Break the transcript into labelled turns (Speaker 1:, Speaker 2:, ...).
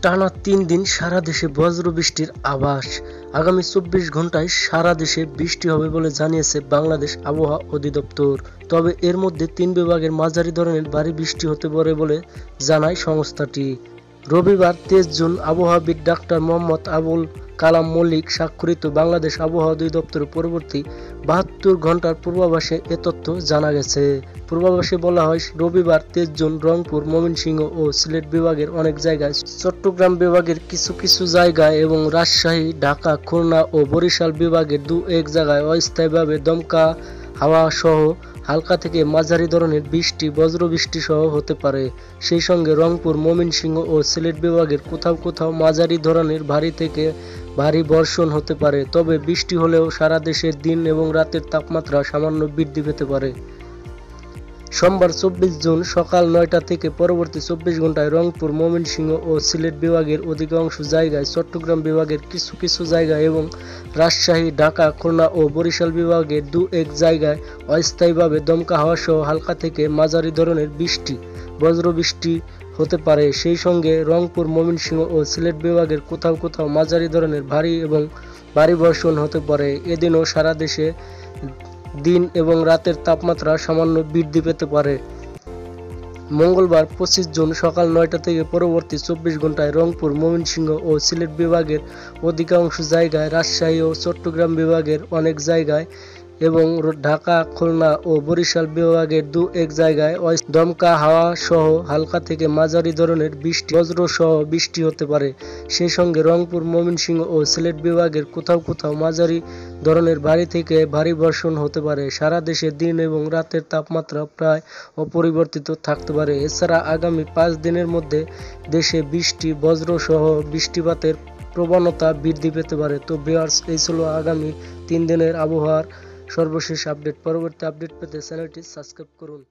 Speaker 1: টানা ৩ দিন সারা দেশে বজ্রবৃষ্টির আভাস। আগামী ২৪ ঘন্টায় সারা দেশে বৃষ্টি হবে বলে জানিয়েছে বাংলাদেশ আবহাওয়া অধিদপ্তর। তবে এর মধ্যে ৩ বিভাগের মাঝারি ধরনের ভারী বৃষ্টি হতে পারে বলে জানায় সংস্থাটি। রবিবার ২৩ জুন আবহাওয়াবিদ ডাক্তার মোহাম্মদ আবুল কালাম মল্লিক স্বাক্ষরিত বাংলাদেশ আবহাওয়া অধিদপ্তরের পরবর্তী ৭২ ঘন্টার পূর্বাভাসে এ তথ্য জানা গেছে। পূর্বাভাসে বলা হয়, রবিবার ২৩ জুন রংপুর, ময়মনসিংহ ও সিলেট বিভাগের অনেক জায়গায়, চট্টগ্রাম বিভাগের কিছু কিছু জায়গায় এবং রাজশাহী, ঢাকা, খুলনা ও বরিশাল বিভাগের দু-এক জায়গায় অস্থায়ীভাবে দমকা হাওয়া সহ হালকা থেকে মাঝারি ধরনের বৃষ্টি, বজ্রবৃষ্টি সহ হতে পারে। সেই সঙ্গে রংপুর, ময়মনসিংহ ও সিলেট বিভাগের কোথাও কোথাও মাঝারি ধরনের ভারী থেকে ভারী বর্ষণ হতে পারে। তবে বৃষ্টি হলেও সারা দেশের দিন এবং রাতের তাপমাত্রা সামান্য বৃদ্ধি পেতে পারে। সোমবার ২৪ জুন সকাল ৯টা থেকে পরবর্তী ২৪ ঘন্টায় রংপুর, ময়মনসিংহ ও সিলেট বিভাগের অধিকাংশ জায়গায়, চট্টগ্রাম বিভাগের কিছু কিছু জায়গায় এবং রাজশাহী, ঢাকা, খুলনা ও বরিশাল বিভাগের দু-এক জায়গায় অস্থায়ীভাবে দমকা হাওয়া সহ হালকা থেকে মাঝারি ধরনের বৃষ্টি, বজ্রবৃষ্টি হতে পারে। সেই সঙ্গে রংপুর, ময়মনসিংহ ও সিলেট বিভাগের কোথাও কোথাও মাঝারি ধরনের ভারী এবং ভারী বর্ষণ হতে পারে। এদিনও সারা দেশে দিন এবং রাতের তাপমাত্রা সামান্য বৃদ্ধি পেতে পারে। মঙ্গলবার ২৫ জুন সকাল ৯টা থেকে পরবর্তী ২৪ ঘন্টায় রংপুর, ময়মনসিংহ ও সিলেট বিভাগের অধিকাংশ জায়গায়, রাজশাহী ও চট্টগ্রাম বিভাগের অনেক জায়গায় এবং ঢাকা, খুলনা ও বরিশাল বিভাগের দু-এক জায়গায় দমকা হাওয়া সহ হালকা থেকে মাঝারি ধরনের বৃষ্টি, বজ্র সহ বৃষ্টি হতে পারে। সেই সঙ্গে রংপুর, ময়মনসিংহ ও সিলেট বিভাগের কোথাও কোথাও মাঝারি ধরনের ভারী থেকে ভারী বর্ষণ হতে পারে। সারা দেশে দিন এবং রাতের তাপমাত্রা প্রায় অপরিবর্তিত থাকতে পারে। এছাড়া আগামী ৫ দিনের মধ্যে দেশে বৃষ্টি, বজ্র সহ বৃষ্টিপাতের প্রবণতা বৃদ্ধি পেতে পারে। তো ভিউয়ার্স, এই ছিল আগামী ৩ দিনের আবহাওয়ার সর্বশেষ আপডেট। পরবর্তী আপডেট পেতে চ্যানেলটি সাবস্ক্রাইব করুন।